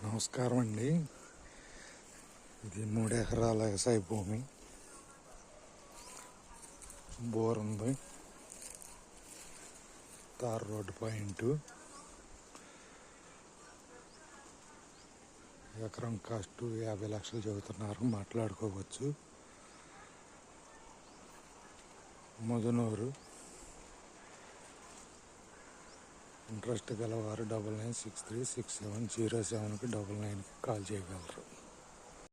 నమస్కారం అండి. ఇది 3 ఎకరాల వ్యవసాయ భూమి. బోర్ ఉంది, తార్ రోడ్డు పాయింట్. ఎకరం కాస్ట్ 50 లక్షలు చెబుతున్నారు, మాట్లాడుకోవచ్చు. ముదనూరు. ఇంట్రెస్ట్ గలవారు 99636707కి 99కి కాల్ చేయగలరు.